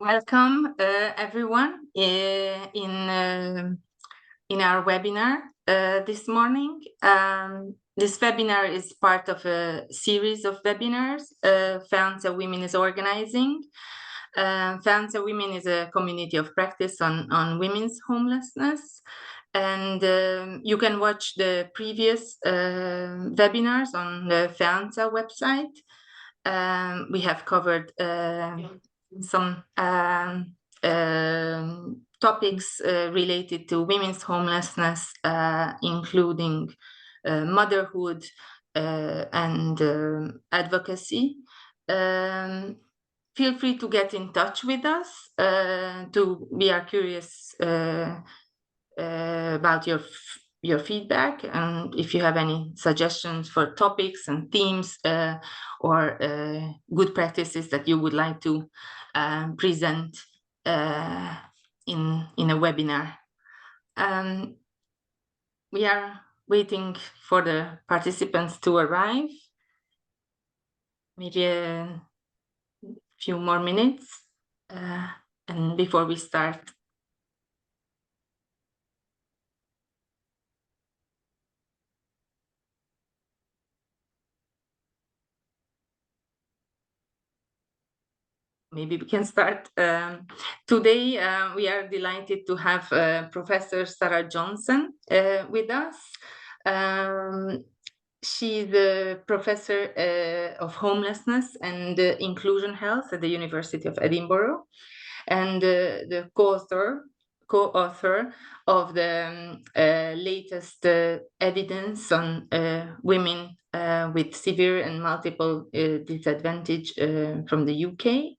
Welcome, everyone, in our webinar this morning. This webinar is part of a series of webinars FANSA Women is organizing. FANSA Women is a community of practice on women's homelessness. And you can watch the previous webinars on the FANSA website. We have covered some topics related to women's homelessness, including motherhood and advocacy. Feel free to get in touch with us. We are curious about your feedback, and if you have any suggestions for topics and themes or good practices that you would like to present in a webinar. We are waiting for the participants to arrive. Maybe a few more minutes and before we start. Maybe we can start. Today, we are delighted to have Professor Sarah Johnsen with us. She's a professor of homelessness and inclusion health at the University of Edinburgh, and the co-author of the latest evidence on women with severe and multiple disadvantage from the UK.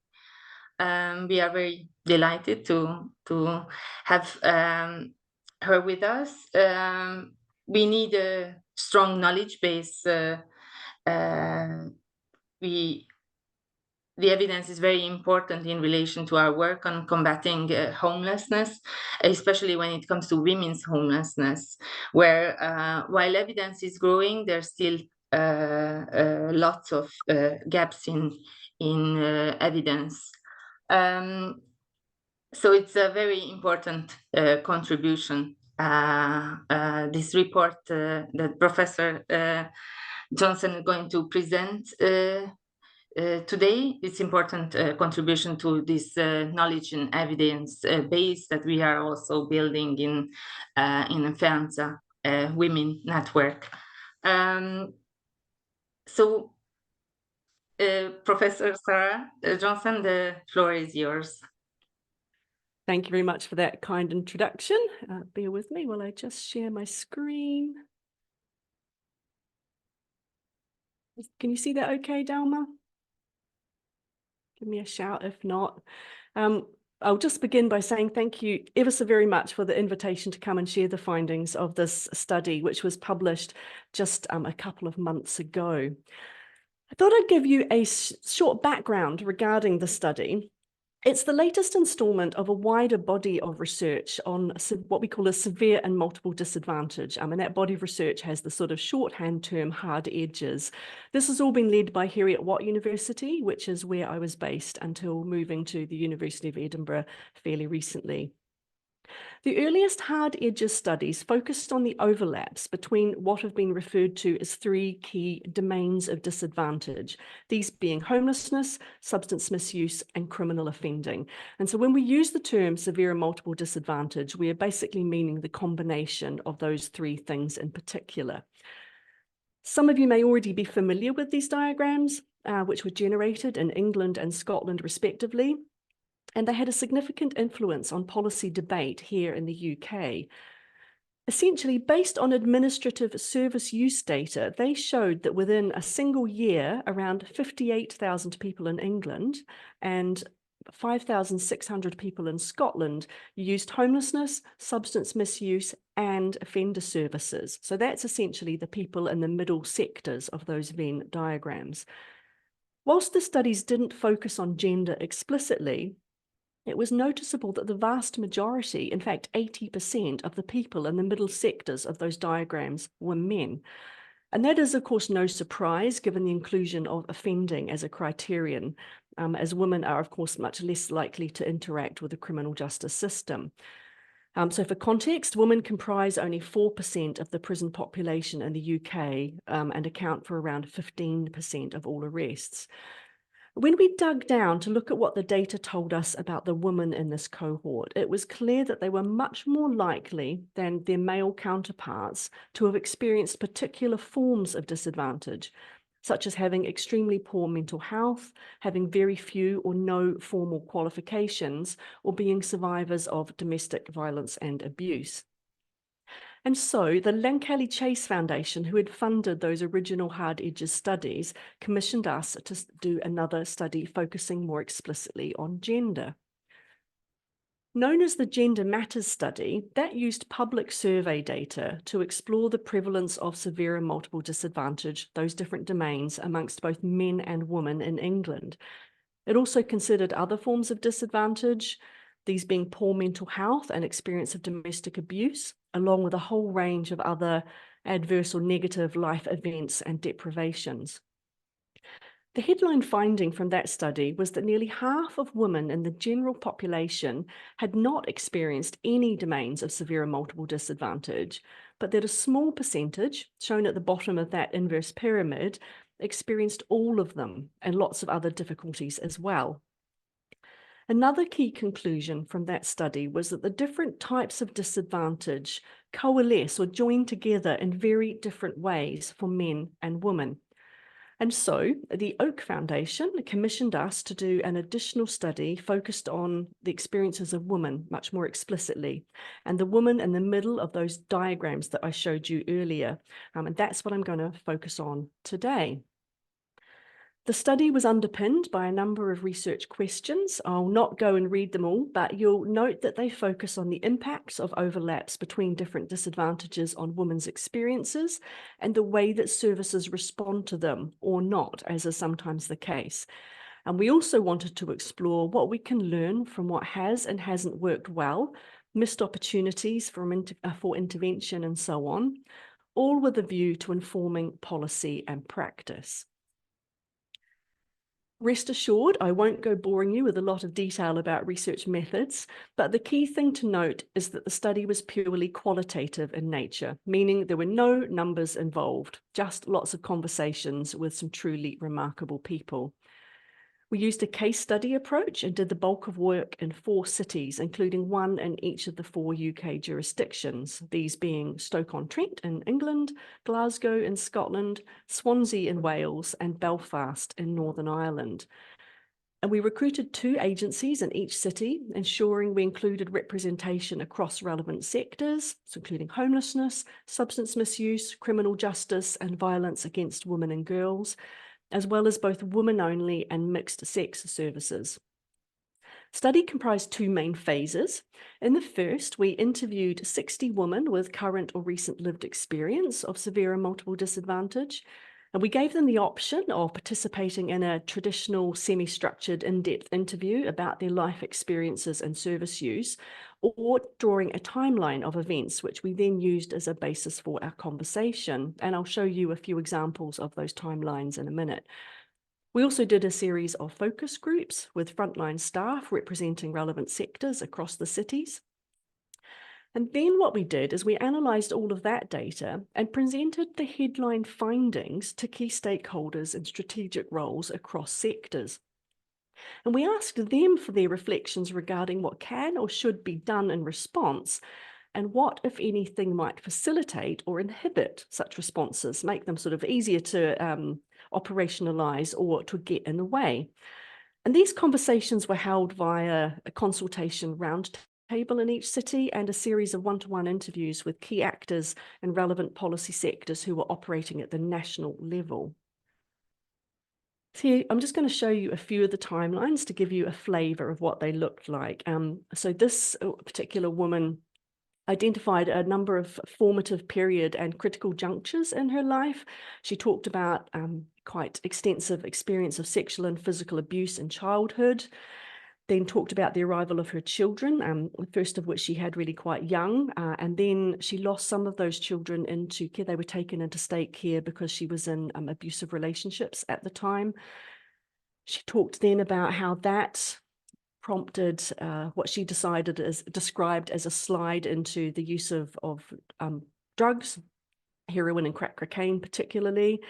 We are very delighted to have her with us. We need a strong knowledge base. The evidence is very important in relation to our work on combating homelessness, especially when it comes to women's homelessness, where while evidence is growing, there's still lots of gaps in evidence. So it's a very important contribution. This report that Professor Johnsen is going to present today, it's important contribution to this knowledge and evidence base that we are also building in a FANSA Women Network. So Professor Sarah Johnsen, the floor is yours. Thank you very much for that kind introduction. Bear with me while I just share my screen. Can you see that okay, Dalma? Give me a shout if not. I'll just begin by saying thank you ever so very much for the invitation to come and share the findings of this study, which was published just a couple of months ago. I thought I'd give you a short background regarding the study. It's the latest installment of a wider body of research on what we call a severe and multiple disadvantage. And that body of research has the sort of shorthand term hard edges. This has all been led by Heriot-Watt University, which is where I was based until moving to the University of Edinburgh fairly recently. The earliest hard edges studies focused on the overlaps between what have been referred to as three key domains of disadvantage, these being homelessness, substance misuse, and criminal offending. And so when we use the term severe and multiple disadvantage, we are basically meaning the combination of those three things in particular. Some of you may already be familiar with these diagrams, which were generated in England and Scotland respectively. And they had a significant influence on policy debate here in the UK. Essentially, based on administrative service use data, they showed that within a single year, around 58,000 people in England and 5,600 people in Scotland used homelessness, substance misuse, and offender services. So that's essentially the people in the middle sectors of those Venn diagrams. Whilst the studies didn't focus on gender explicitly, it was noticeable that the vast majority, in fact 80% of the people in the middle sectors of those diagrams were men. And that is, of course, no surprise given the inclusion of offending as a criterion. as women are, of course, much less likely to interact with the criminal justice system. So for context, women comprise only 4% of the prison population in the UK and account for around 15% of all arrests. When we dug down to look at what the data told us about the women in this cohort, it was clear that they were much more likely than their male counterparts to have experienced particular forms of disadvantage, such as having extremely poor mental health, having very few or no formal qualifications, or being survivors of domestic violence and abuse. And so the Lankelly Chase Foundation, who had funded those original Hard Edges studies, commissioned us to do another study focusing more explicitly on gender. Known as the Gender Matters study, that used public survey data to explore the prevalence of severe and multiple disadvantage, those different domains, amongst both men and women in England. It also considered other forms of disadvantage, these being poor mental health and experience of domestic abuse, along with a whole range of other adverse or negative life events and deprivations. The headline finding from that study was that nearly half of women in the general population had not experienced any domains of severe and multiple disadvantage, but that a small percentage, shown at the bottom of that inverse pyramid, experienced all of them and lots of other difficulties as well. Another key conclusion from that study was that the different types of disadvantage coalesce or join together in very different ways for men and women. And so the Oak Foundation commissioned us to do an additional study focused on the experiences of women much more explicitly, and the woman in the middle of those diagrams that I showed you earlier. And that's what I'm going to focus on today. The study was underpinned by a number of research questions. I'll not go and read them all, but you'll note that they focus on the impacts of overlaps between different disadvantages on women's experiences and the way that services respond to them or not, as is sometimes the case. And we also wanted to explore what we can learn from what has and hasn't worked well, missed opportunities for intervention and so on, all with a view to informing policy and practice. Rest assured, I won't go boring you with a lot of detail about research methods, but the key thing to note is that the study was purely qualitative in nature, meaning there were no numbers involved, just lots of conversations with some truly remarkable people. We used a case study approach and did the bulk of work in 4 cities, including one in each of the 4 UK jurisdictions, these being Stoke-on-Trent in England, Glasgow in Scotland, Swansea in Wales, and Belfast in Northern Ireland. And we recruited 2 agencies in each city, ensuring we included representation across relevant sectors, so including homelessness, substance misuse, criminal justice, and violence against women and girls, as well as both women-only and mixed-sex services. Study comprised 2 main phases. In the first, we interviewed 60 women with current or recent lived experience of severe and multiple disadvantage, and we gave them the option of participating in a traditional semi-structured in-depth interview about their life experiences and service use, or drawing a timeline of events, which we then used as a basis for our conversation. And I'll show you a few examples of those timelines in a minute. We also did a series of focus groups with frontline staff representing relevant sectors across the cities. And then what we did is we analysed all of that data and presented the headline findings to key stakeholders in strategic roles across sectors. And we asked them for their reflections regarding what can or should be done in response, and what, if anything, might facilitate or inhibit such responses, make them sort of easier to operationalise or to get in the way. And these conversations were held via a consultation roundtable in each city and a series of one-to-one interviews with key actors in relevant policy sectors who were operating at the national level. So I'm just going to show you a few of the timelines to give you a flavour of what they looked like. So this particular woman identified a number of formative period and critical junctures in her life. She talked about quite extensive experience of sexual and physical abuse in childhood, then talked about the arrival of her children, the first of which she had really quite young, and then she lost some of those children into care. They were taken into state care because she was in abusive relationships at the time. She talked then about how that prompted what she described as a slide into the use of drugs, heroin and crack cocaine particularly,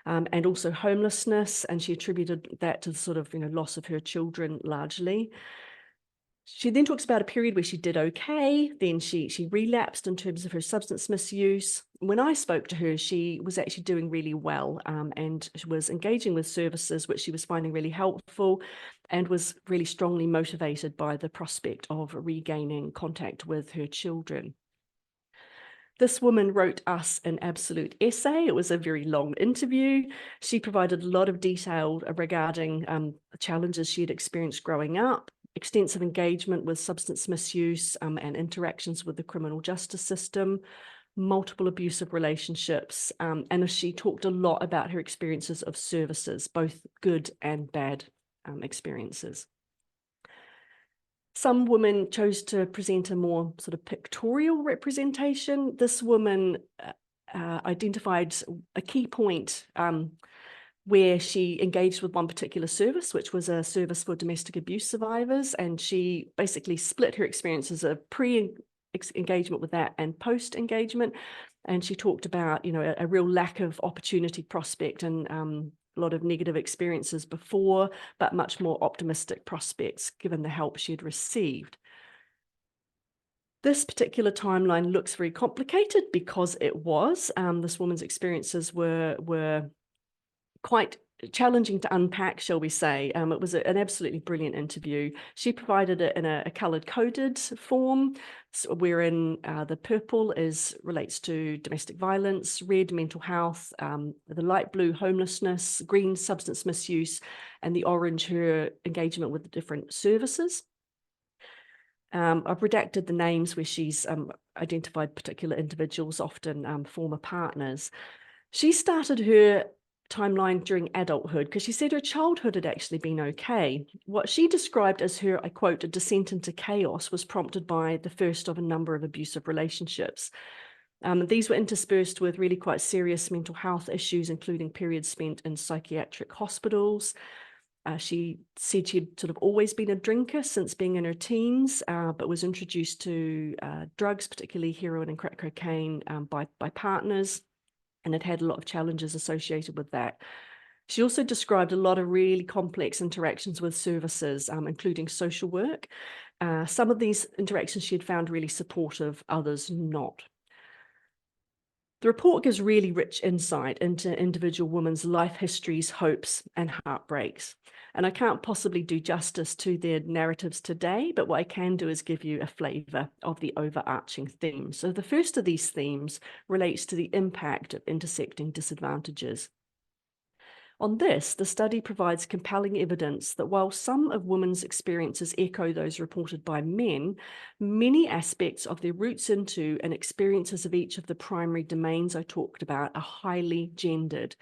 and also homelessness. And she attributed that to the sort of loss of her children largely. She then talks about a period where she did okay, then she relapsed in terms of her substance misuse. When I spoke to her, she was actually doing really well, and she was engaging with services, which she was finding really helpful, and was really strongly motivated by the prospect of regaining contact with her children. This woman wrote us an absolute essay. It was a very long interview. She provided a lot of detail regarding the challenges she had experienced growing up, extensive engagement with substance misuse and interactions with the criminal justice system, multiple abusive relationships, and she talked a lot about her experiences of services, both good and bad experiences. Some women chose to present a more sort of pictorial representation. This woman identified a key point where she engaged with one particular service, which was a service for domestic abuse survivors. And she basically split her experiences of pre-engagement with that and post-engagement. And she talked about, a real lack of opportunity prospect and a lot of negative experiences before, but much more optimistic prospects given the help she had received. This particular timeline looks very complicated because it was. This woman's experiences were quite challenging to unpack, shall we say. It was an absolutely brilliant interview. She provided it in a colored-coded form, wherein the purple relates to domestic violence, red mental health, the light blue homelessness, green substance misuse, and the orange her engagement with the different services. I've redacted the names where she's identified particular individuals, often former partners. She started her timeline during adulthood because she said her childhood had actually been okay. What she described as her, I quote, a descent into chaos was prompted by the first of a number of abusive relationships. These were interspersed with really quite serious mental health issues, including periods spent in psychiatric hospitals. She said she'd sort of always been a drinker since being in her teens, but was introduced to drugs, particularly heroin and crack cocaine, by partners, and it had a lot of challenges associated with that. She also described a lot of really complex interactions with services, including social work. Some of these interactions she had found really supportive, others not. The report gives really rich insight into individual women's life histories, hopes, and heartbreaks. And I can't possibly do justice to their narratives today, but what I can do is give you a flavour of the overarching themes. So the first of these themes relates to the impact of intersecting disadvantages. On this, the study provides compelling evidence that while some of women's experiences echo those reported by men, many aspects of their roots into and experiences of each of the primary domains I talked about are highly gendered.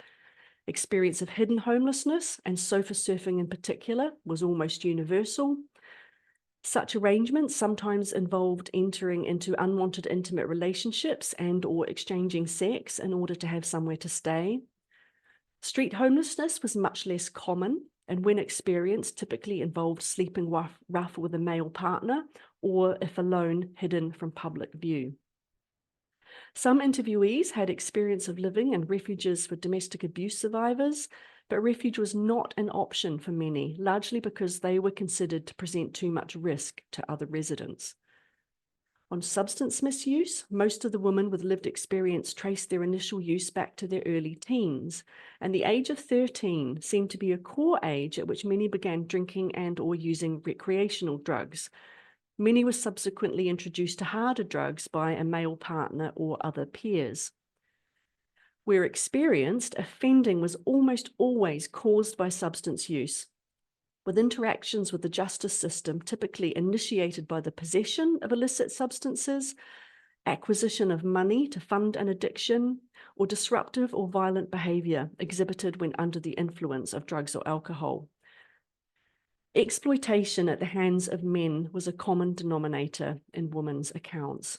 Experience of hidden homelessness, and sofa surfing in particular, was almost universal. Such arrangements sometimes involved entering into unwanted intimate relationships and/or exchanging sex in order to have somewhere to stay. Street homelessness was much less common, and when experienced, typically involved sleeping rough with a male partner, or if alone, hidden from public view. Some interviewees had experience of living in refuges for domestic abuse survivors, but refuge was not an option for many, largely because they were considered to present too much risk to other residents. On substance misuse, most of the women with lived experience traced their initial use back to their early teens, and the age of 13 seemed to be a core age at which many began drinking and/or using recreational drugs. Many were subsequently introduced to harder drugs by a male partner or other peers. Where experienced, offending was almost always caused by substance use, with interactions with the justice system typically initiated by the possession of illicit substances, acquisition of money to fund an addiction, or disruptive or violent behavior exhibited when under the influence of drugs or alcohol. Exploitation at the hands of men was a common denominator in women's accounts.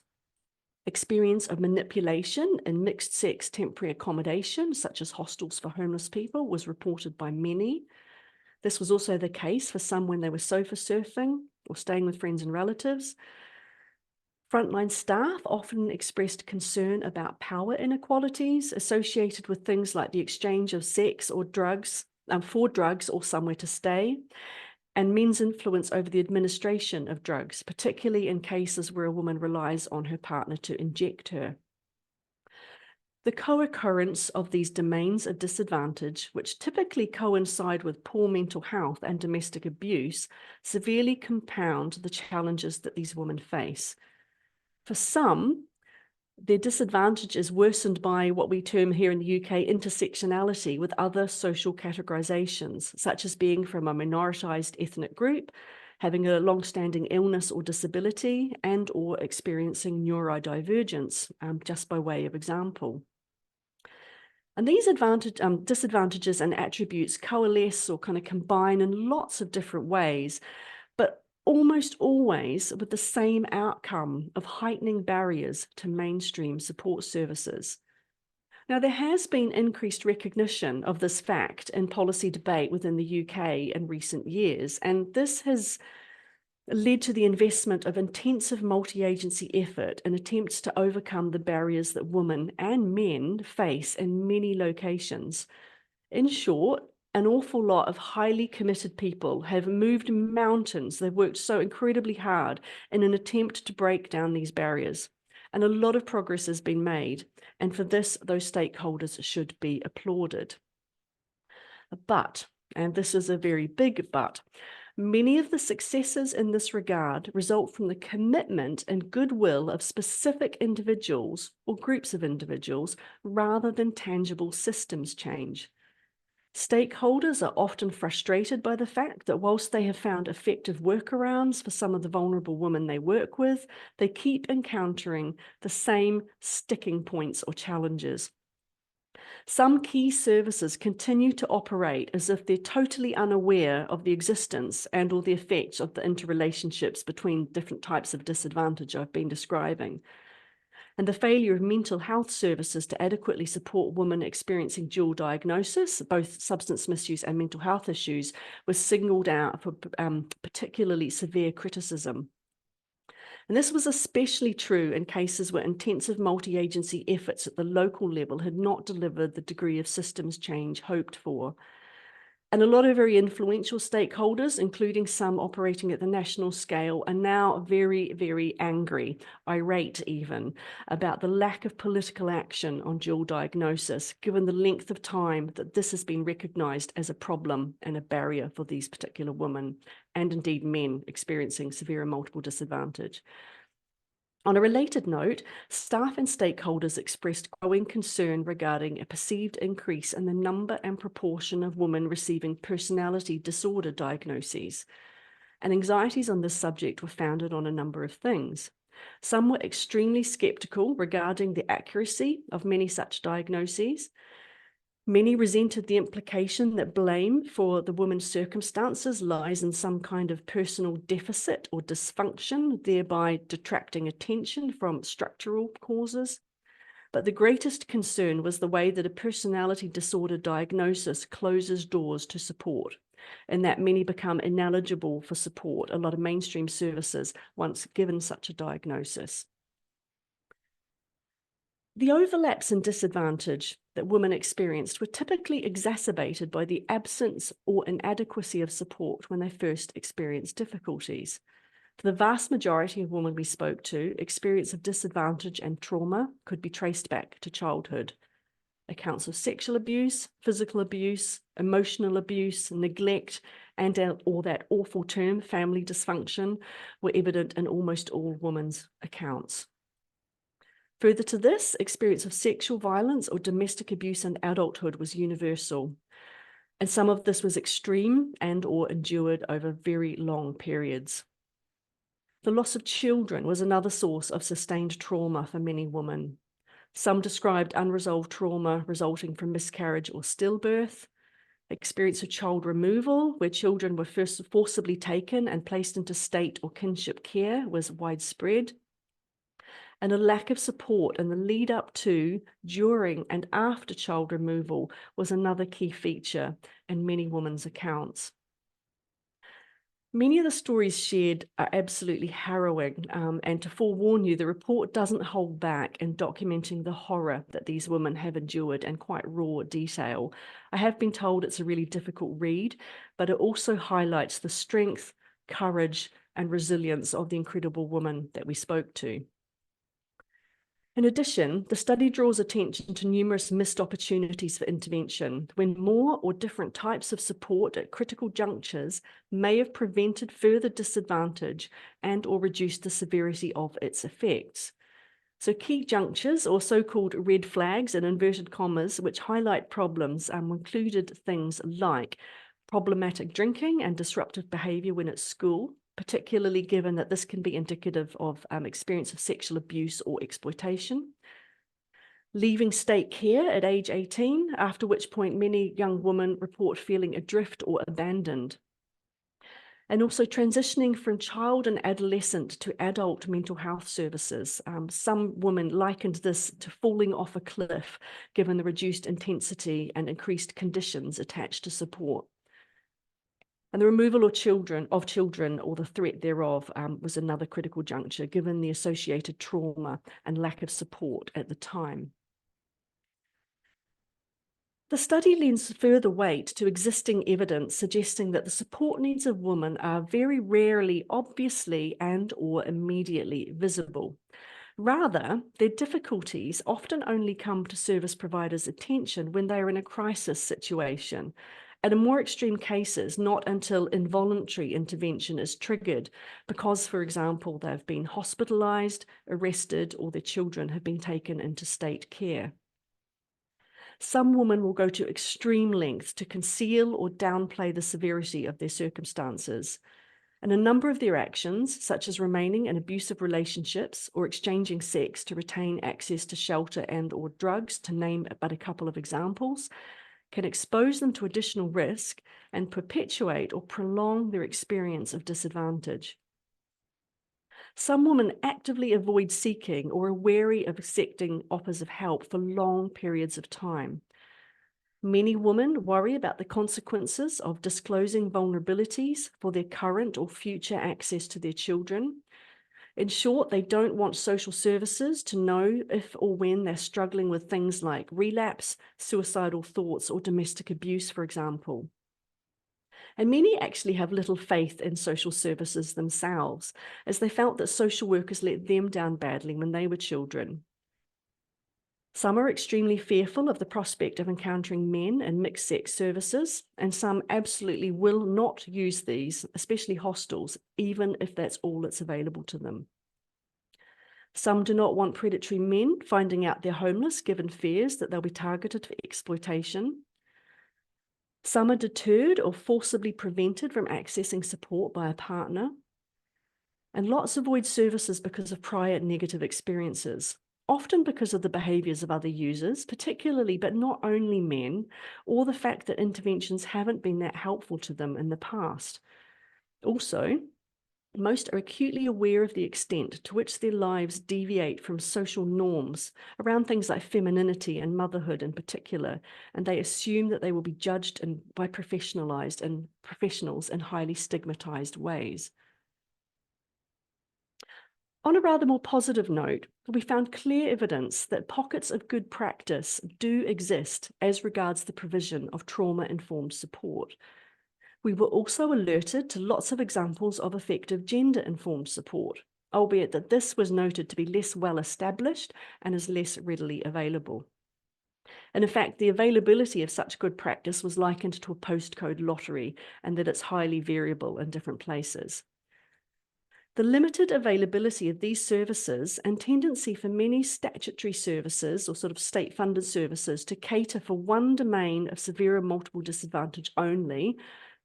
Experience of manipulation in mixed-sex temporary accommodation, such as hostels for homeless people, was reported by many. This was also the case for some when they were sofa surfing or staying with friends and relatives. Frontline staff often expressed concern about power inequalities associated with things like the exchange of sex or drugs, for drugs or somewhere to stay, and men's influence over the administration of drugs, particularly in cases where a woman relies on her partner to inject her. The co-occurrence of these domains of disadvantage, which typically coincide with poor mental health and domestic abuse, severely compound the challenges that these women face. For some, their disadvantage is worsened by what we term here in the UK intersectionality with other social categorizations, such as being from a minoritized ethnic group, having a long-standing illness or disability, and or experiencing neurodivergence, just by way of example. And these disadvantages and attributes coalesce or kind of combine in lots of different ways, but almost always with the same outcome of heightening barriers to mainstream support services. Now, there has been increased recognition of this fact in policy debate within the UK in recent years, and this has led to the investment of intensive multi-agency effort in attempts to overcome the barriers that women and men face in many locations. In short, an awful lot of highly committed people have moved mountains. They've worked so incredibly hard in an attempt to break down these barriers. And a lot of progress has been made. And for this, those stakeholders should be applauded. But, and this is a very big but, many of the successes in this regard result from the commitment and goodwill of specific individuals or groups of individuals rather than tangible systems change. Stakeholders are often frustrated by the fact that whilst they have found effective workarounds for some of the vulnerable women they work with, they keep encountering the same sticking points or challenges. Some key services continue to operate as if they're totally unaware of the existence and or the effects of the interrelationships between different types of disadvantage I've been describing. And the failure of mental health services to adequately support women experiencing dual diagnosis, both substance misuse and mental health issues, was signalled out for particularly severe criticism. And this was especially true in cases where intensive multi-agency efforts at the local level had not delivered the degree of systems change hoped for. And a lot of very influential stakeholders, including some operating at the national scale, are now very, very angry, irate even, about the lack of political action on dual diagnosis, given the length of time that this has been recognised as a problem and a barrier for these particular women, and indeed men experiencing severe and multiple disadvantage. On a related note, staff and stakeholders expressed growing concern regarding a perceived increase in the number and proportion of women receiving personality disorder diagnoses. And anxieties on this subject were founded on a number of things. Some were extremely skeptical regarding the accuracy of many such diagnoses. Many resented the implication that blame for the woman's circumstances lies in some kind of personal deficit or dysfunction, thereby detracting attention from structural causes. But the greatest concern was the way that a personality disorder diagnosis closes doors to support, and that many become ineligible for support, a lot of mainstream services, once given such a diagnosis. The overlaps and disadvantage that women experienced were typically exacerbated by the absence or inadequacy of support when they first experienced difficulties. For the vast majority of women we spoke to, experience of disadvantage and trauma could be traced back to childhood. Accounts of sexual abuse, physical abuse, emotional abuse, neglect, and or that awful term, family dysfunction, were evident in almost all women's accounts. Further to this, experience of sexual violence or domestic abuse in adulthood was universal, and some of this was extreme and or endured over very long periods. The loss of children was another source of sustained trauma for many women. Some described unresolved trauma resulting from miscarriage or stillbirth, experience of child removal, where children were first forcibly taken and placed into state or kinship care, was widespread. And a lack of support in the lead up to, during, and after child removal was another key feature in many women's accounts. Many of the stories shared are absolutely harrowing, and to forewarn you, the report doesn't hold back in documenting the horror that these women have endured in quite raw detail. I have been told it's a really difficult read, but it also highlights the strength, courage, and resilience of the incredible woman that we spoke to. In addition, the study draws attention to numerous missed opportunities for intervention, when more or different types of support at critical junctures may have prevented further disadvantage and or reduced the severity of its effects. So key junctures, or so-called red flags in inverted commas, which highlight problems, included things like problematic drinking and disruptive behavior when at school, particularly given that this can be indicative of experience of sexual abuse or exploitation. Leaving state care at age 18, after which point many young women report feeling adrift or abandoned. And also transitioning from child and adolescent to adult mental health services. Some women likened this to falling off a cliff, given the reduced intensity and increased conditions attached to support. And the removal of children or the threat thereof was another critical juncture, given the associated trauma and lack of support at the time. The study lends further weight to existing evidence suggesting that the support needs of women are very rarely obviously and or immediately visible. Rather, their difficulties often only come to service providers' attention when they are in a crisis situation. And in more extreme cases, not until involuntary intervention is triggered because, for example, they've been hospitalized, arrested, or their children have been taken into state care. Some women will go to extreme lengths to conceal or downplay the severity of their circumstances. And a number of their actions, such as remaining in abusive relationships or exchanging sex to retain access to shelter and or drugs, to name but a couple of examples, can expose them to additional risk and perpetuate or prolong their experience of disadvantage. Some women actively avoid seeking or are wary of accepting offers of help for long periods of time. Many women worry about the consequences of disclosing vulnerabilities for their current or future access to their children. In short, they don't want social services to know if or when they're struggling with things like relapse, suicidal thoughts, or domestic abuse, for example. And many actually have little faith in social services themselves, as they felt that social workers let them down badly when they were children. Some are extremely fearful of the prospect of encountering men in mixed-sex services, and some absolutely will not use these, especially hostels, even if that's all that's available to them. Some do not want predatory men finding out they're homeless, given fears that they'll be targeted for exploitation. Some are deterred or forcibly prevented from accessing support by a partner. And lots avoid services because of prior negative experiences, often because of the behaviours of other users, particularly but not only men, or the fact that interventions haven't been that helpful to them in the past. Also, most are acutely aware of the extent to which their lives deviate from social norms around things like femininity and motherhood in particular, and they assume that they will be judged by professionals in highly stigmatized ways. On a rather more positive note, we found clear evidence that pockets of good practice do exist as regards the provision of trauma-informed support. We were also alerted to lots of examples of effective gender-informed support, albeit that this was noted to be less well established and is less readily available. And in fact, the availability of such good practice was likened to a postcode lottery, and that it's highly variable in different places. The limited availability of these services and tendency for many statutory services or sort of state-funded services to cater for one domain of severe and multiple disadvantage only,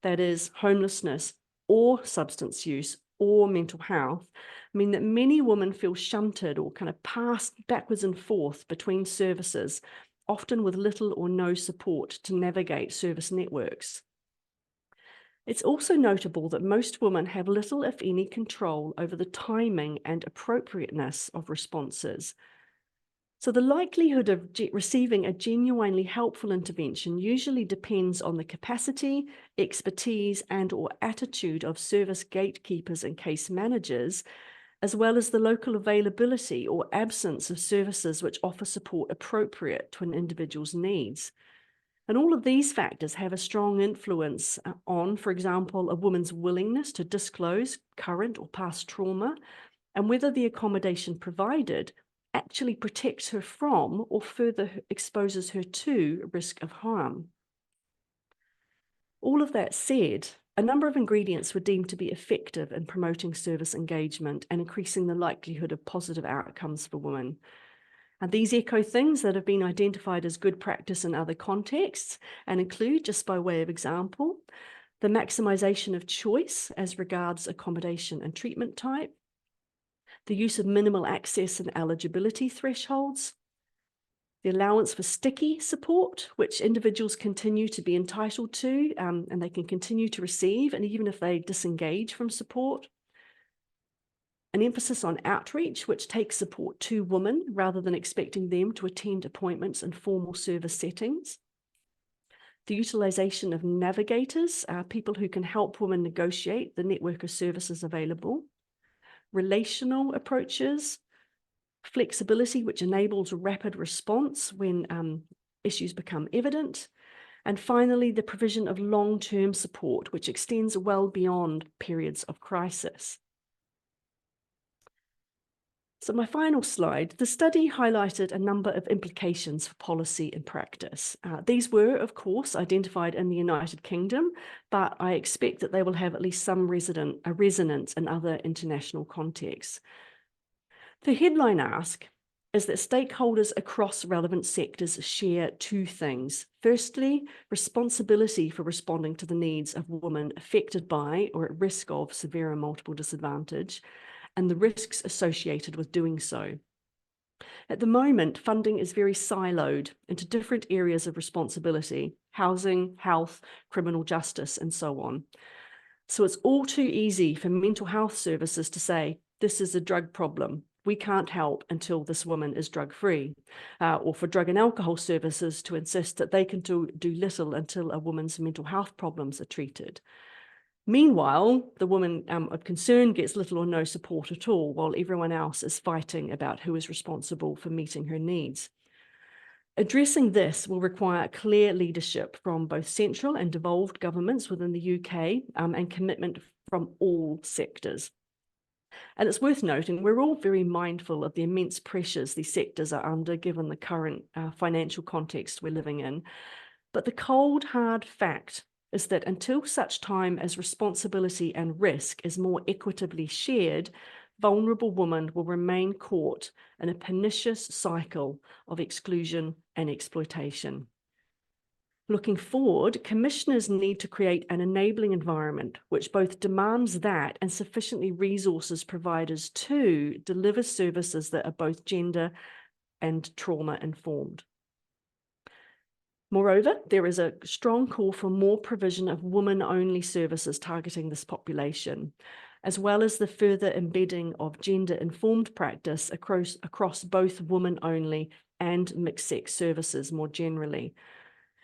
that is homelessness or substance use or mental health, mean that many women feel shunted or kind of passed backwards and forth between services, often with little or no support to navigate service networks. It's also notable that most women have little, if any, control over the timing and appropriateness of responses. So the likelihood of receiving a genuinely helpful intervention usually depends on the capacity, expertise, and/or attitude of service gatekeepers and case managers, as well as the local availability or absence of services which offer support appropriate to an individual's needs. And all of these factors have a strong influence on, for example, a woman's willingness to disclose current or past trauma, and whether the accommodation provided actually protects her from or further exposes her to risk of harm. All of that said, a number of ingredients were deemed to be effective in promoting service engagement and increasing the likelihood of positive outcomes for women. And these echo things that have been identified as good practice in other contexts and include, just by way of example, the maximization of choice as regards accommodation and treatment type, the use of minimal access and eligibility thresholds, the allowance for sticky support, which individuals continue to be entitled to and they can continue to receive, and even if they disengage from support. An emphasis on outreach, which takes support to women rather than expecting them to attend appointments in formal service settings. The utilization of navigators, people who can help women negotiate the network of services available. Relational approaches, flexibility, which enables rapid response when issues become evident. And finally, the provision of long-term support, which extends well beyond periods of crisis. So my final slide, the study highlighted a number of implications for policy and practice. These were, of course, identified in the United Kingdom, but I expect that they will have at least some resonance in other international contexts. The headline ask is that stakeholders across relevant sectors share two things. Firstly, responsibility for responding to the needs of women affected by or at risk of severe and multiple disadvantage, and the risks associated with doing so. At the moment, funding is very siloed into different areas of responsibility: housing, health, criminal justice, and so on. So it's all too easy for mental health services to say, this is a drug problem. We can't help until this woman is drug-free. Or for drug and alcohol services to insist that they can do little until a woman's mental health problems are treated. Meanwhile, the woman of concern gets little or no support at all, while everyone else is fighting about who is responsible for meeting her needs. Addressing this will require clear leadership from both central and devolved governments within the UK and commitment from all sectors. And it's worth noting, we're all very mindful of the immense pressures these sectors are under given the current financial context we're living in. But the cold, hard fact is that until such time as responsibility and risk is more equitably shared, vulnerable women will remain caught in a pernicious cycle of exclusion and exploitation. Looking forward, commissioners need to create an enabling environment which both demands that and sufficiently resources providers to deliver services that are both gender and trauma informed. Moreover, there is a strong call for more provision of women-only services targeting this population, as well as the further embedding of gender-informed practice across both women-only and mixed-sex services more generally.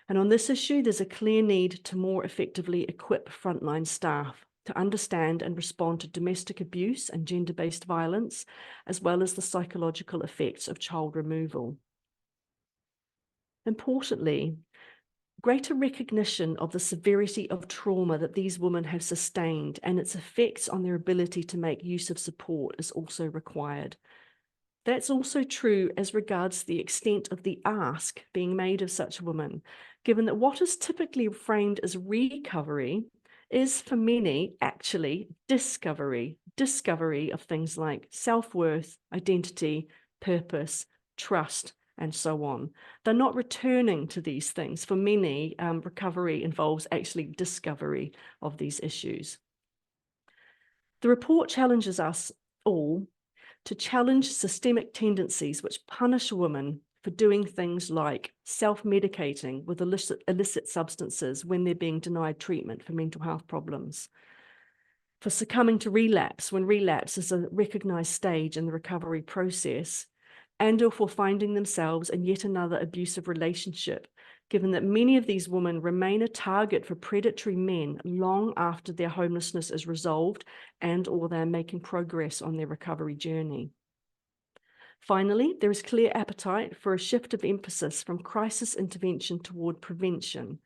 And on this issue, there's a clear need to more effectively equip frontline staff to understand and respond to domestic abuse and gender-based violence, as well as the psychological effects of child removal. Importantly, greater recognition of the severity of trauma that these women have sustained and its effects on their ability to make use of support is also required. That's also true as regards the extent of the ask being made of such women, given that what is typically framed as recovery is for many actually discovery of things like self-worth, identity, purpose, trust, and so on. They're not returning to these things. For many, recovery involves actually discovery of these issues. The report challenges us all to challenge systemic tendencies which punish women for doing things like self-medicating with illicit substances when they're being denied treatment for mental health problems, for succumbing to relapse when relapse is a recognized stage in the recovery process, and or for finding themselves in yet another abusive relationship, given that many of these women remain a target for predatory men long after their homelessness is resolved and or they're making progress on their recovery journey. Finally, there is clear appetite for a shift of emphasis from crisis intervention toward prevention,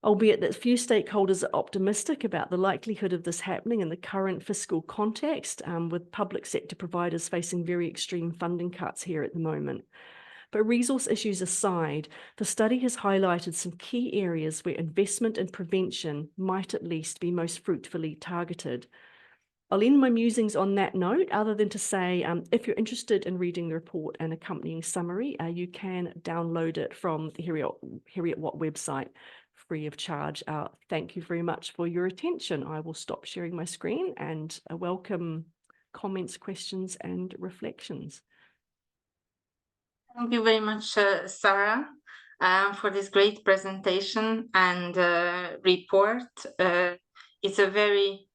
albeit that few stakeholders are optimistic about the likelihood of this happening in the current fiscal context, with public sector providers facing very extreme funding cuts here at the moment. But resource issues aside, the study has highlighted some key areas where investment in prevention might at least be most fruitfully targeted. I'll end my musings on that note, other than to say, if you're interested in reading the report and accompanying summary, you can download it from the Heriot-Watt website free of charge. Thank you very much for your attention. I will stop sharing my screen and welcome comments, questions, and reflections. Thank you very much, Sarah, for this great presentation and report. It's a very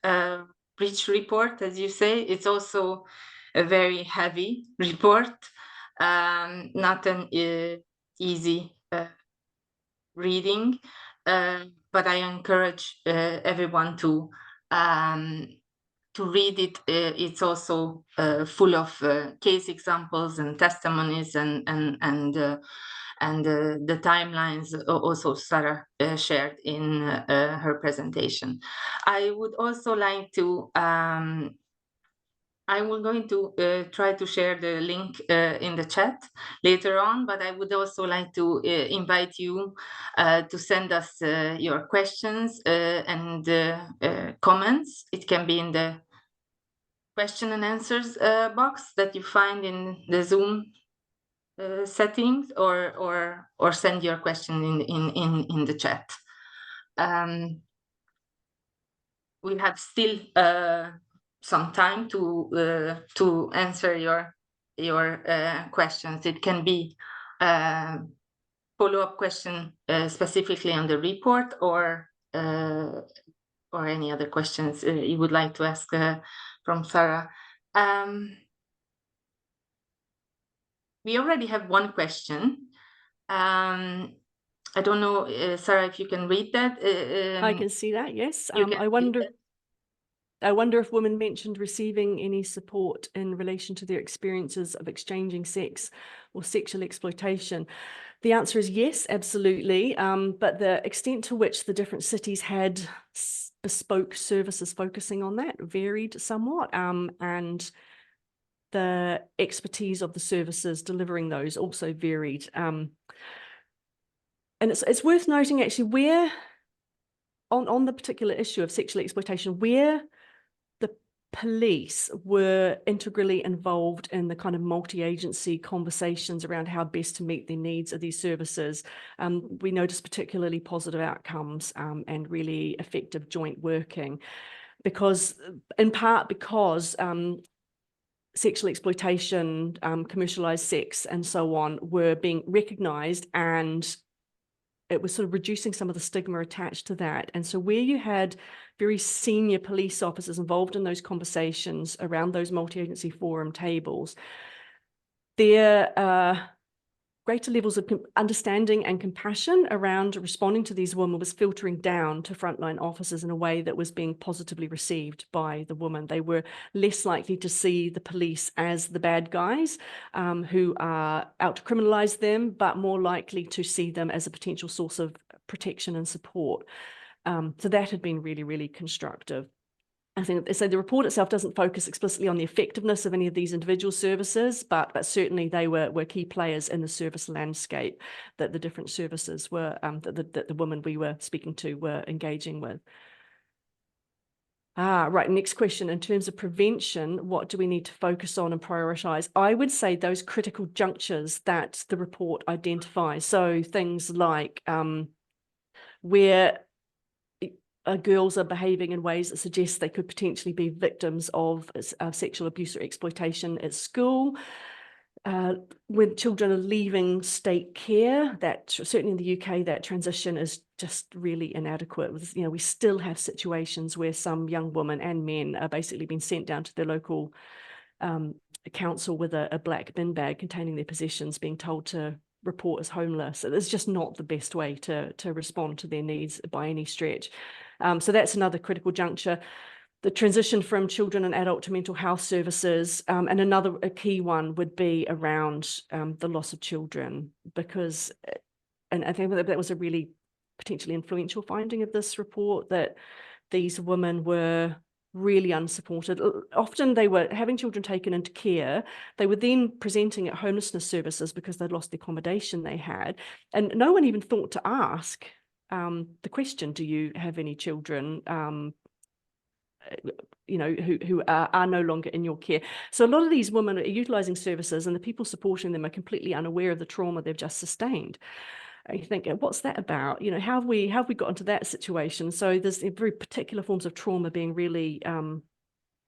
rich report, as you say. It's also a very heavy report, not an easy reading, but I encourage everyone to read it. It's also full of case examples and testimonies and the timelines also Sarah shared in her presentation. I would also like to I will going to try to share the link in the chat later on, but I would also like to invite you to send us your questions and comments. It can be in the question and answers box that you find in the Zoom settings, or send your question in the chat. We have still some time to answer your questions. It can be follow-up question specifically on the report, or any other questions you would like to ask from Sarah. We already have one question. I don't know, Sarah, if you can read that. I can see that, yes. I wonder if women mentioned receiving any support in relation to their experiences of exchanging sex or sexual exploitation. The answer is yes, absolutely. But the extent to which the different cities had bespoke services focusing on that varied somewhat, and the expertise of the services delivering those also varied. And it's worth noting, actually, where on the particular issue of sexual exploitation, where the police were integrally involved in the kind of multi-agency conversations around how best to meet the needs of these services, we noticed particularly positive outcomes and really effective joint working, because in part because sexual exploitation, commercialized sex and so on were being recognized, and it was sort of reducing some of the stigma attached to that. And so where you had very senior police officers involved in those conversations around those multi-agency forum tables, their greater levels of understanding and compassion around responding to these women was filtering down to frontline officers in a way that was being positively received by the women. They were less likely to see the police as the bad guys who are out to criminalize them, but more likely to see them as a potential source of protection and support. So that had been really, really constructive. I think so. The report itself doesn't focus explicitly on the effectiveness of any of these individual services, but certainly they were key players in the service landscape that the different services were, that the women we were speaking to were engaging with. Right, next question. In terms of prevention, what do we need to focus on and prioritize? I would say those critical junctures that the report identifies. So things like where girls are behaving in ways that suggest they could potentially be victims of sexual abuse or exploitation at school. When children are leaving state care, that certainly in the UK, that transition is just really inadequate. You know, we still have situations where some young women and men are basically being sent down to their local council with a black bin bag containing their possessions being told to report as homeless. It's just not the best way to respond to their needs by any stretch. So that's another critical juncture. The transition from children and adult to mental health services, and a key one would be around the loss of children, because, and I think that was a really potentially influential finding of this report, that these women were really unsupported. Often they were having children taken into care. They were then presenting at homelessness services because they'd lost the accommodation they had. And no one even thought to ask the question, do you have any children who are no longer in your care? So a lot of these women are utilizing services, and the people supporting them are completely unaware of the trauma they've just sustained. And you think, what's that about? How have we got into that situation? So there's very particular forms of trauma being really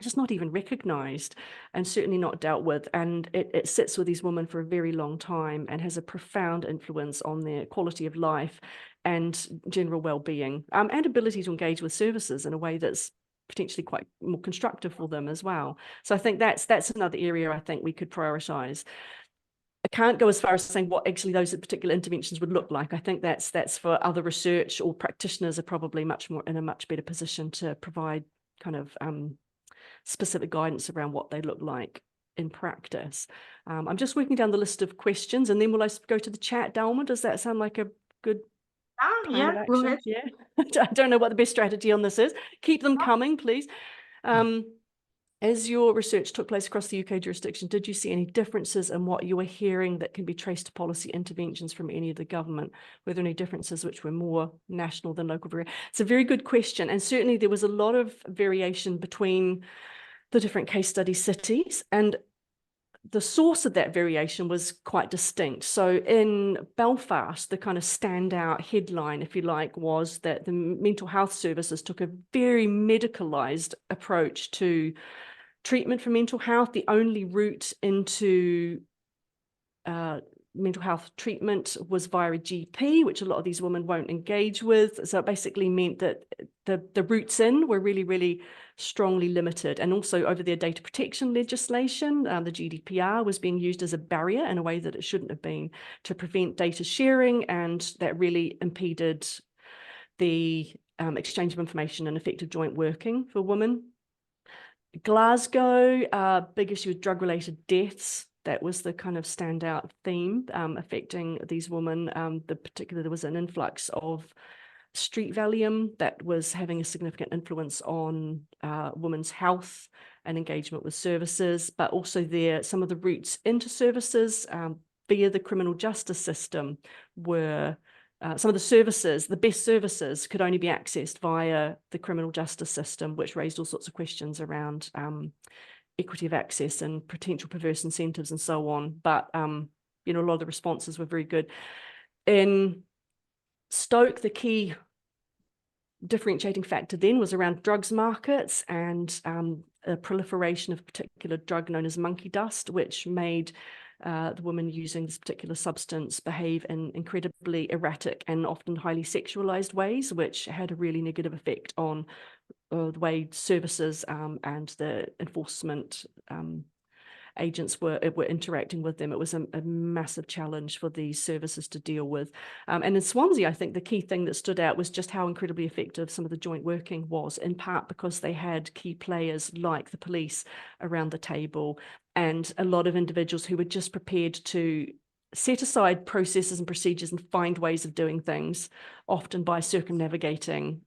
just not even recognized, and certainly not dealt with. And it sits with these women for a very long time and has a profound influence on their quality of life and general well-being, and ability to engage with services in a way that's potentially quite more constructive for them as well. So I think that's another area I think we could prioritize. I can't go as far as saying what actually those particular interventions would look like. I think that's for other research, or practitioners are probably in a much better position to provide kind of specific guidance around what they look like in practice. I'm just working down the list of questions, and then will I go to the chat, Dalma? Does that sound like a good plan of action? Go ahead. Yeah. I don't know what the best strategy on this is. Keep them coming, please. As your research took place across the UK jurisdiction, did you see any differences in what you were hearing that can be traced to policy interventions from any of the government? Were there any differences which were more national than local? It's a very good question. And certainly there was a lot of variation between the different case study cities, and the source of that variation was quite distinct. So in Belfast, the kind of standout headline, if you like, was that the mental health services took a very medicalised approach to treatment for mental health. The only route into mental health treatment was via a GP, which a lot of these women won't engage with. So it basically meant that the routes in were really, really strongly limited. And also over their data protection legislation, the GDPR was being used as a barrier in a way that it shouldn't have been, to prevent data sharing, and that really impeded the exchange of information and effective joint working for women. Glasgow, big issue with drug-related deaths. That was the kind of standout theme affecting these women. There was an influx of street Valium that was having a significant influence on women's health and engagement with services, but also some of the routes into services via the criminal justice system were some of the services, the best services, could only be accessed via the criminal justice system, which raised all sorts of questions around equity of access and potential perverse incentives and so on. But a lot of the responses were very good. In Stoke, the key differentiating factor then was around drugs markets and a proliferation of a particular drug known as monkey dust, which made the women using this particular substance behave in incredibly erratic and often highly sexualized ways, which had a really negative effect on the way services and the enforcement agents were interacting with them. It was a massive challenge for these services to deal with. And in Swansea, I think the key thing that stood out was just how incredibly effective some of the joint working was, in part because they had key players like the police around the table, and a lot of individuals who were just prepared to set aside processes and procedures and find ways of doing things, often by circumnavigating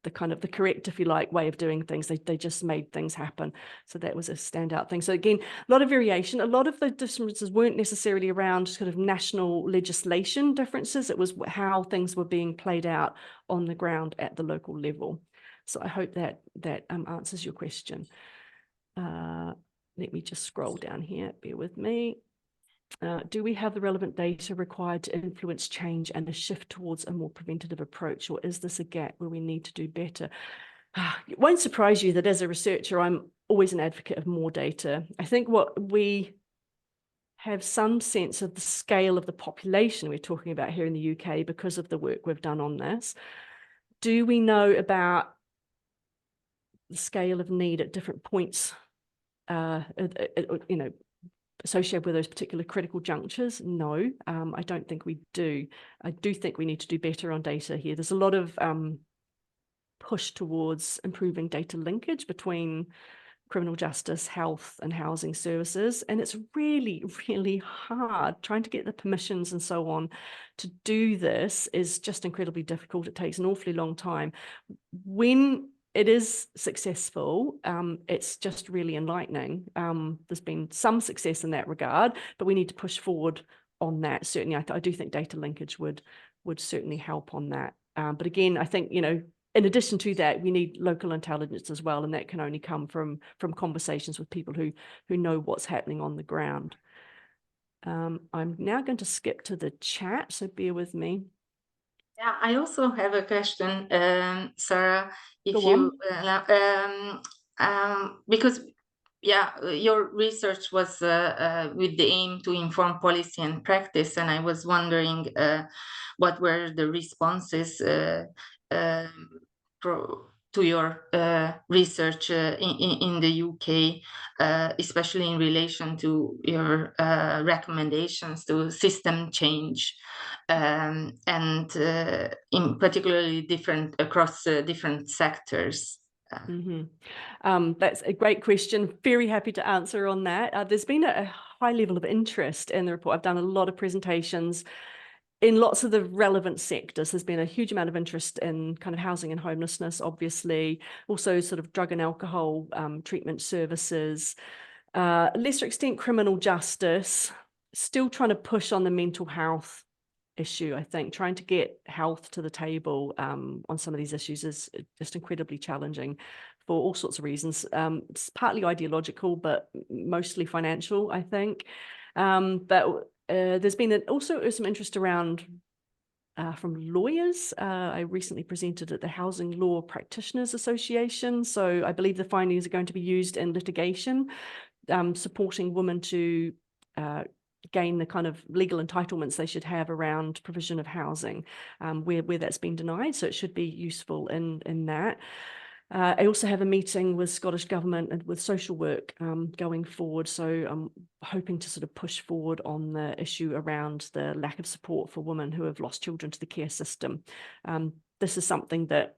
the correct, if you like, way of doing things. They just made things happen. So that was a standout thing. So again, a lot of variation. A lot of the differences weren't necessarily around sort of national legislation differences. It was how things were being played out on the ground at the local level. So I hope that answers your question. Let me just scroll down here. Bear with me. Do we have the relevant data required to influence change and a shift towards a more preventative approach, or is this a gap where we need to do better? It won't surprise you that as a researcher, I'm always an advocate of more data. I think what we have some sense of the scale of the population we're talking about here in the UK because of the work we've done on this. Do we know about the scale of need at different points associated with those particular critical junctures? No, I don't think we do. I do think we need to do better on data here. There's a lot of push towards improving data linkage between criminal justice, health, and housing services. And it's really, really hard. Trying to get the permissions and so on to do this is just incredibly difficult. It takes an awfully long time. When it is successful, it's just really enlightening. There's been some success in that regard, but we need to push forward on that. Certainly, I do think data linkage would certainly help on that. But again, I think, in addition to that, we need local intelligence as well, and that can only come from conversations with people who know what's happening on the ground. I'm now going to skip to the chat, so bear with me. Yeah, I also have a question, Sarah, if Go you because your research was with the aim to inform policy and practice, and I was wondering what were the responses to your research in the UK, especially in relation to your recommendations to system change, and in particularly different across different sectors. That's a great question. Very happy to answer on that. There's been a high level of interest in the report. I've done a lot of presentations in lots of the relevant sectors. There's been a huge amount of interest in kind of housing and homelessness, obviously, also sort of drug and alcohol treatment services, lesser extent criminal justice, still trying to push on the mental health issue. I think trying to get health to the table on some of these issues is just incredibly challenging for all sorts of reasons. It's partly ideological, but mostly financial, I think. But there's been also some interest around from lawyers. I recently presented at the Housing Law Practitioners Association. So I believe the findings are going to be used in litigation, supporting women to gain the kind of legal entitlements they should have around provision of housing where that's been denied. So it should be useful in that. I also have a meeting with Scottish Government and with social work going forward. So I'm hoping to sort of push forward on the issue around the lack of support for women who have lost children to the care system. This is something that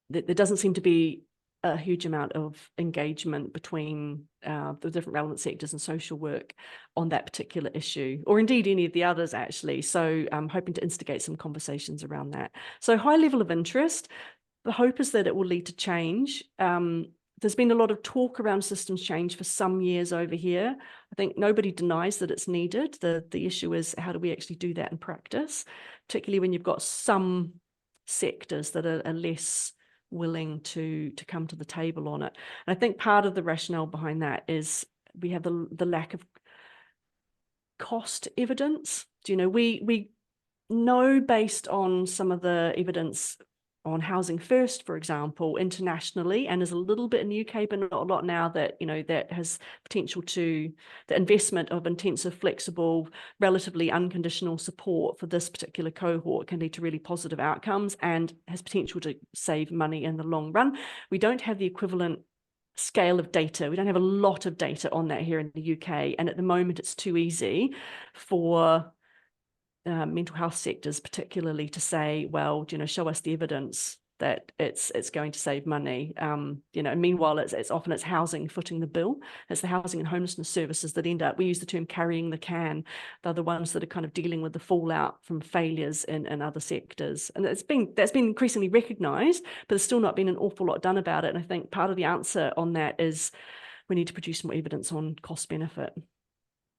there doesn't seem to be a huge amount of engagement between the different relevant sectors and social work on that particular issue, or indeed any of the others, actually. So I'm hoping to instigate some conversations around that. So high level of interest. The hope is that it will lead to change. There's been a lot of talk around systems change for some years over here. I think nobody denies that it's needed. The issue is, how do we actually do that in practice, particularly when you've got some sectors that are less willing to come to the table on it. And I think part of the rationale behind that is we have the lack of cost evidence. We know, based on some of the evidence on Housing First, for example, internationally, and there's a little bit in the UK, but not a lot now, that that has potential to, the investment of intensive, flexible, relatively unconditional support for this particular cohort can lead to really positive outcomes and has potential to save money in the long run. We don't have the equivalent scale of data. We don't have a lot of data on that here in the UK, and at the moment it's too easy for mental health sectors particularly to say, well, show us the evidence that it's going to save money. Meanwhile, it's often housing footing the bill. It's the housing and homelessness services that end up, we use the term carrying the can. They're the ones that are kind of dealing with the fallout from failures in other sectors. And that's been increasingly recognised, but there's still not been an awful lot done about it. And I think part of the answer on that is we need to produce more evidence on cost benefit.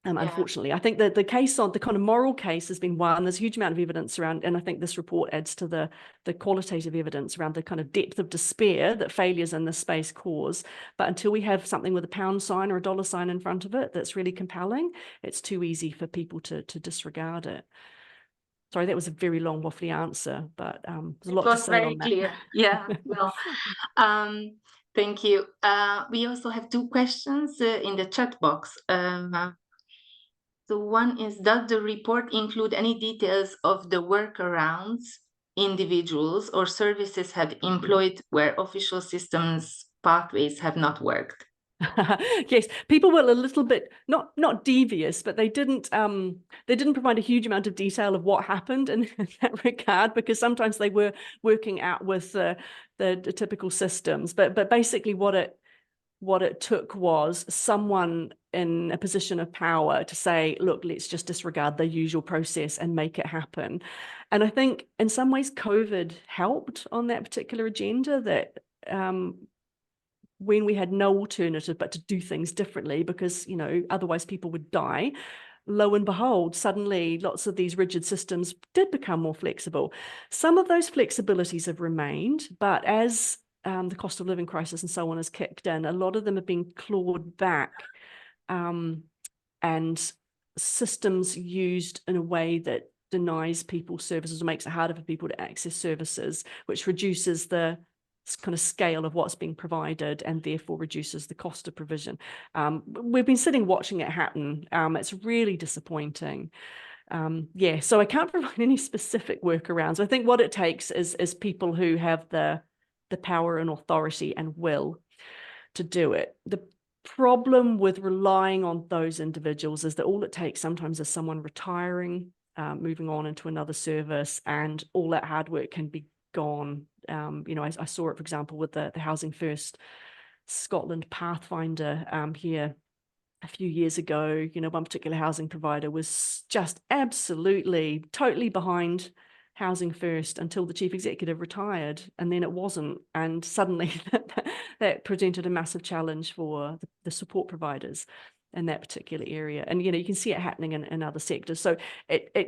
Unfortunately, I think that the case on the kind of moral case has been one. There's a huge amount of evidence around, and I think this report adds to the qualitative evidence around the kind of depth of despair that failures in this space cause. But until we have something with a pound sign or a dollar sign in front of it that's really compelling, it's too easy for people to disregard it. Sorry, that was a very long, waffly answer, but there's a lot to say on that. It was very clear. Yeah, well, thank you. We also have two questions in the chat box. So one is, does the report include any details of the workarounds individuals or services have employed where official systems pathways have not worked? Yes, people were a little bit not devious, but they didn't provide a huge amount of detail of what happened in that regard, because sometimes they were working out with the typical systems. But basically what it took was someone in a position of power to say, look, let's just disregard the usual process and make it happen. And I think in some ways COVID helped on that particular agenda, that when we had no alternative but to do things differently, because, you know, otherwise people would die, lo and behold, suddenly lots of these rigid systems did become more flexible. Some of those flexibilities have remained, but as the cost of living crisis and so on has kicked in, a lot of them have been clawed back, and systems used in a way that denies people services or makes it harder for people to access services, which reduces the kind of scale of what's being provided and therefore reduces the cost of provision. We've been sitting watching it happen. It's really disappointing. Yeah, so I can't provide any specific workarounds. I think what it takes is people who have the power and authority and will to do it. The problem with relying on those individuals is that all it takes sometimes is someone retiring, moving on into another service, and all that hard work can be gone. You know, I saw it, for example, with the Housing First Scotland Pathfinder here a few years ago. You know, one particular housing provider was just absolutely, totally behind Housing First until the chief executive retired, and then it wasn't. And suddenly that presented a massive challenge for the support providers in that particular area. And, you know, you can see it happening in other sectors. So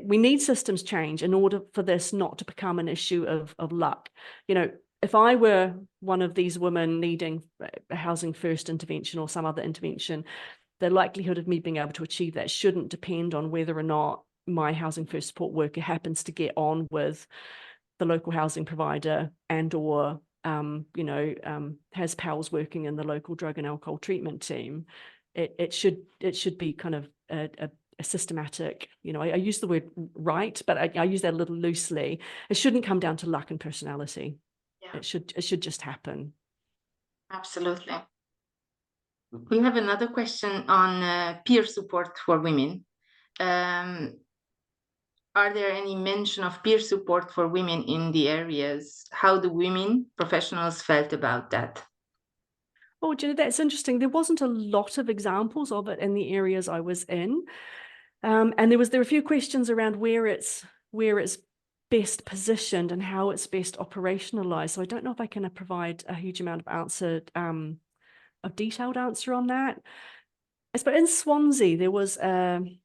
we need systems change in order for this not to become an issue of luck. You know, if I were one of these women needing a Housing First intervention or some other intervention, the likelihood of me being able to achieve that shouldn't depend on whether or not my Housing First support worker happens to get on with the local housing provider and or you know, has pals working in the local drug and alcohol treatment team. It should be kind of a systematic, you know, I use the word right, but I use that a little loosely. It shouldn't come down to luck and personality. Yeah. It should just happen. Absolutely. We have another question on peer support for women. Are there any mention of peer support for women in the areas? How the women professionals felt about that? Oh, Jenna, that's interesting. There wasn't a lot of examples of it in the areas I was in. And there were a few questions around where it's best positioned and how it's best operationalized. So I don't know if I can provide a huge amount of answer, a detailed answer on that. But in Swansea, there was one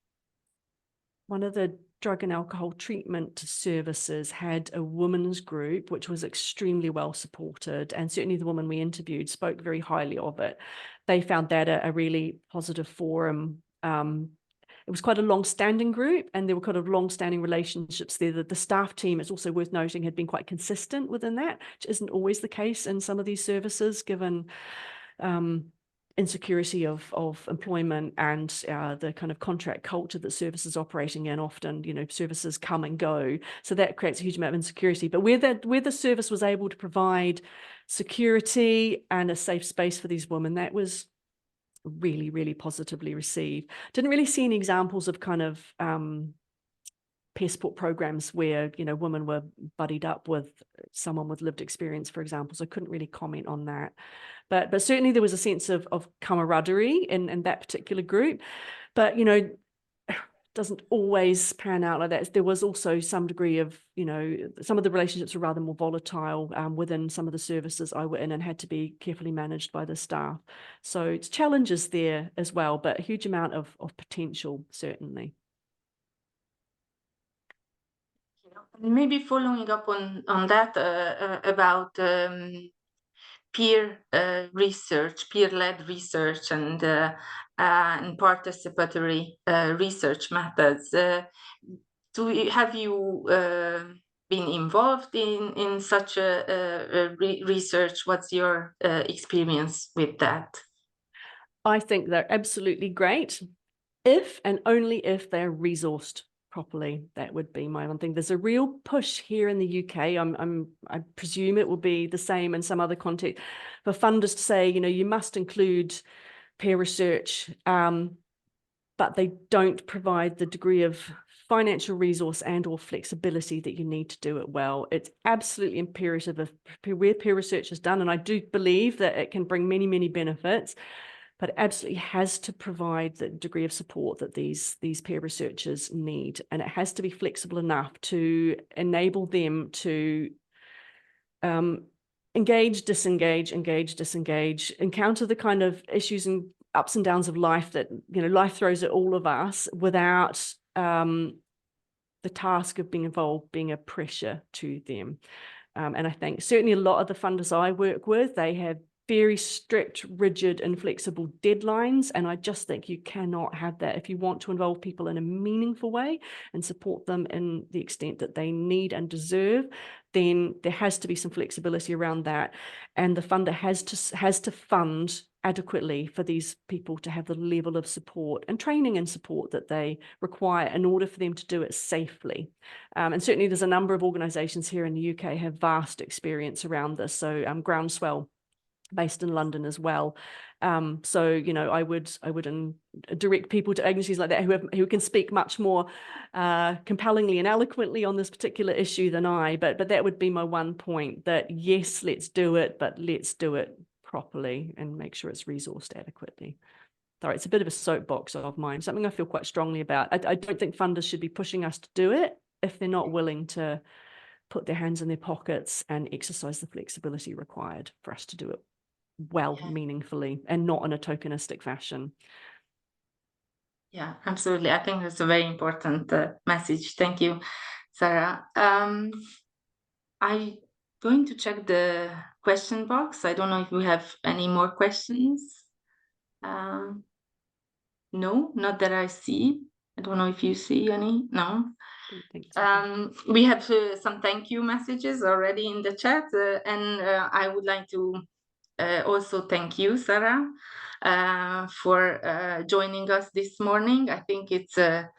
of the drug and alcohol treatment services had a women's group, which was extremely well supported. And certainly the woman we interviewed spoke very highly of it. They found that a really positive forum. It was quite a long-standing group, and there were kind of long-standing relationships there. The staff team, it's also worth noting, had been quite consistent within that, which isn't always the case in some of these services, given insecurity of employment and the kind of contract culture that services operating in. Often, you know, services come and go, so that creates a huge amount of insecurity. But where the service was able to provide security and a safe space for these women, that was really, really positively received. Didn't really see any examples of kind of peer support programs where, you know, women were buddied up with someone with lived experience, for example. So I couldn't really comment on that. But certainly there was a sense of camaraderie in that particular group. But, you know, doesn't always pan out like that. There was also some degree of, you know, some of the relationships were rather more volatile within some of the services I were in, and had to be carefully managed by the staff. So it's challenges there as well, but a huge amount of potential, certainly. Maybe following up on that about peer research, peer-led research, and participatory research methods. Have you been involved in such a research? What's your experience with that? I think they're absolutely great if and only if they're resourced properly. That would be my one thing. There's a real push here in the UK. I presume it will be the same in some other context for funders to say, you know, you must include peer research, but they don't provide the degree of financial resource and or flexibility that you need to do it well. It's absolutely imperative of where peer research is done, and I do believe that it can bring many, many benefits, but it absolutely has to provide the degree of support that these peer researchers need. And it has to be flexible enough to enable them to engage, disengage, encounter the kind of issues and ups and downs of life that, life throws at all of us without the task of being involved being a pressure to them. And I think certainly a lot of the funders I work with, they have very strict, rigid, inflexible deadlines. And I just think you cannot have that. If you want to involve people in a meaningful way and support them in the extent that they need and deserve, then there has to be some flexibility around that. And the funder has to fund adequately for these people to have the level of support and training and support that they require in order for them to do it safely. And certainly there's a number of organisations here in the UK have vast experience around this. So Groundswell, based in London as well. So, I would direct people to agencies like that who can speak much more compellingly and eloquently on this particular issue than I. But that would be my one point, that yes, let's do it, but let's do it properly and make sure it's resourced adequately. Sorry, it's a bit of a soapbox of mine, something I feel quite strongly about. I don't think funders should be pushing us to do it if they're not willing to put their hands in their pockets and exercise the flexibility required for us to do it well, meaningfully, and not in a tokenistic fashion. Yeah, absolutely. I think that's a very important message. Thank you, Sarah. I'm going to check the question box. I don't know if we have any more questions. No, not that I see. I don't know if you see any. No. Don't think so. We have some thank you messages already in the chat, and I would like to also thank you, Sarah, for joining us this morning. I think it's a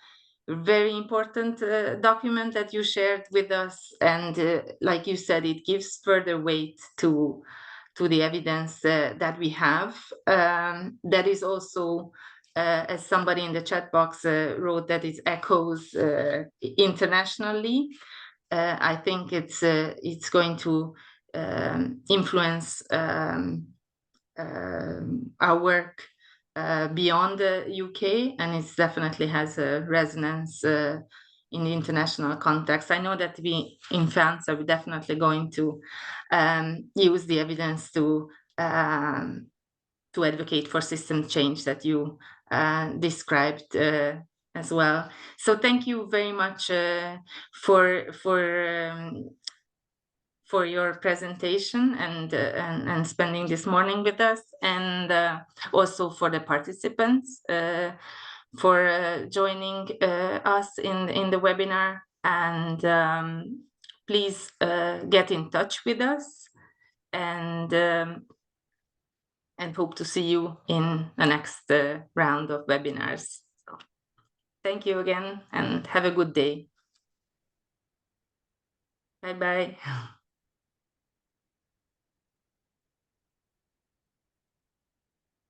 very important document that you shared with us, and like you said, it gives further weight to the evidence that we have. That is also, as somebody in the chat box wrote, that it echoes internationally. I think it's going to influence our work beyond the UK, and it definitely has a resonance in the international context. I know that we in France are definitely going to use the evidence to advocate for system change that you described as well. So thank you very much for your presentation and spending this morning with us, and also for the participants for joining us in the webinar. And please get in touch with us, and hope to see you in the next round of webinars. So, thank you again, and have a good day. Bye-bye.